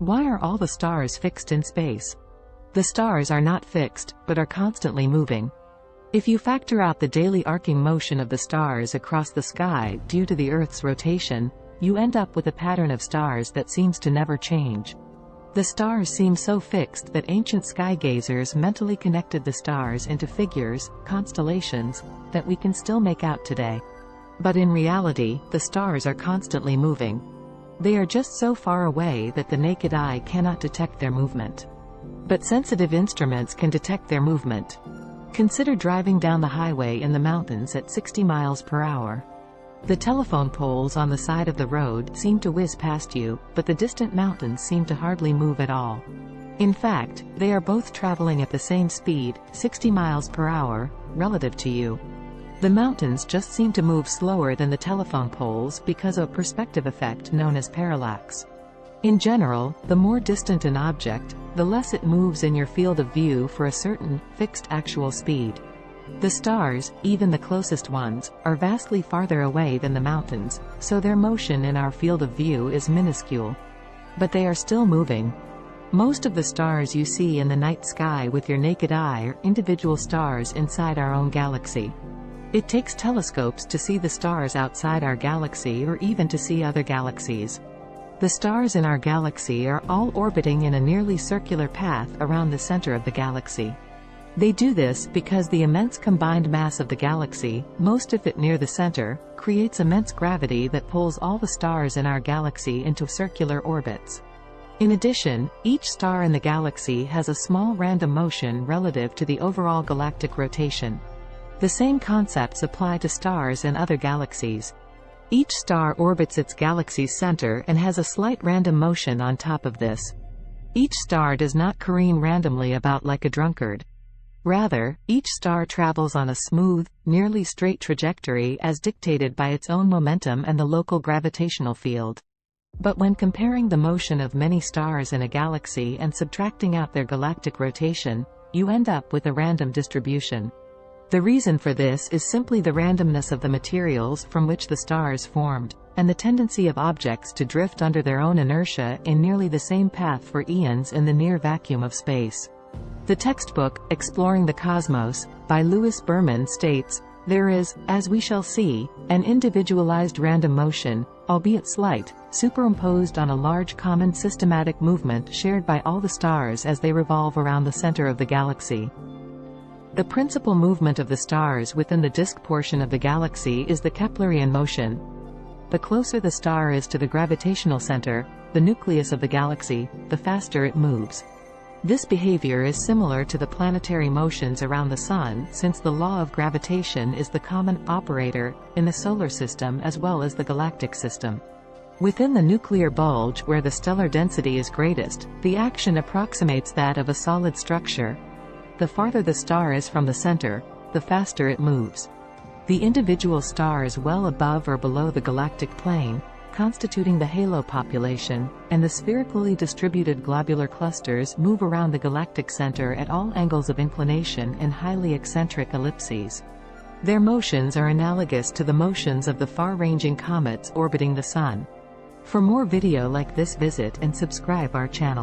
Why are all the stars fixed in space? The stars are not fixed, but are constantly moving. If you factor out the daily arcing motion of the stars across the sky due to the Earth's rotation, you end up with a pattern of stars that seems to never change. The stars seem so fixed that ancient skygazers mentally connected the stars into figures, constellations, that we can still make out today. But in reality, the stars are constantly moving. They are just so far away that the naked eye cannot detect their movement. But sensitive instruments can detect their movement. Consider driving down the highway in the mountains at 60 miles per hour. The telephone poles on the side of the road seem to whiz past you, but the distant mountains seem to hardly move at all. In fact, they are both traveling at the same speed, 60 miles per hour, relative to you. The mountains just seem to move slower than the telephone poles because of a perspective effect known as parallax. In general, the more distant an object, the less it moves in your field of view for a certain, fixed actual speed. The stars, even the closest ones, are vastly farther away than the mountains, so their motion in our field of view is minuscule. But they are still moving. Most of the stars you see in the night sky with your naked eye are individual stars inside our own galaxy. It takes telescopes to see the stars outside our galaxy or even to see other galaxies. The stars in our galaxy are all orbiting in a nearly circular path around the center of the galaxy. They do this because the immense combined mass of the galaxy, most of it near the center, creates immense gravity that pulls all the stars in our galaxy into circular orbits. In addition, each star in the galaxy has a small random motion relative to the overall galactic rotation. The same concepts apply to stars in other galaxies. Each star orbits its galaxy's center and has a slight random motion on top of this. Each star does not careen randomly about like a drunkard. Rather, each star travels on a smooth, nearly straight trajectory as dictated by its own momentum and the local gravitational field. But when comparing the motion of many stars in a galaxy and subtracting out their galactic rotation, you end up with a random distribution. The reason for this is simply the randomness of the materials from which the stars formed, and the tendency of objects to drift under their own inertia in nearly the same path for eons in the near vacuum of space. The textbook, Exploring the Cosmos, by Louis Berman states, "There is, as we shall see, an individualized random motion, albeit slight, superimposed on a large common systematic movement shared by all the stars as they revolve around the center of the galaxy." The principal movement of the stars within the disk portion of the galaxy is the Keplerian motion. The closer the star is to the gravitational center, the nucleus of the galaxy, the faster it moves. This behavior is similar to the planetary motions around the Sun, since the law of gravitation is the common operator in the solar system as well as the galactic system. Within the nuclear bulge where the stellar density is greatest, the action approximates that of a solid structure. The farther the star is from the center, the faster it moves. The individual stars well above or below the galactic plane, constituting the halo population, and the spherically distributed globular clusters move around the galactic center at all angles of inclination in highly eccentric ellipses. Their motions are analogous to the motions of the far-ranging comets orbiting the Sun. For more video like this, visit and subscribe our channel.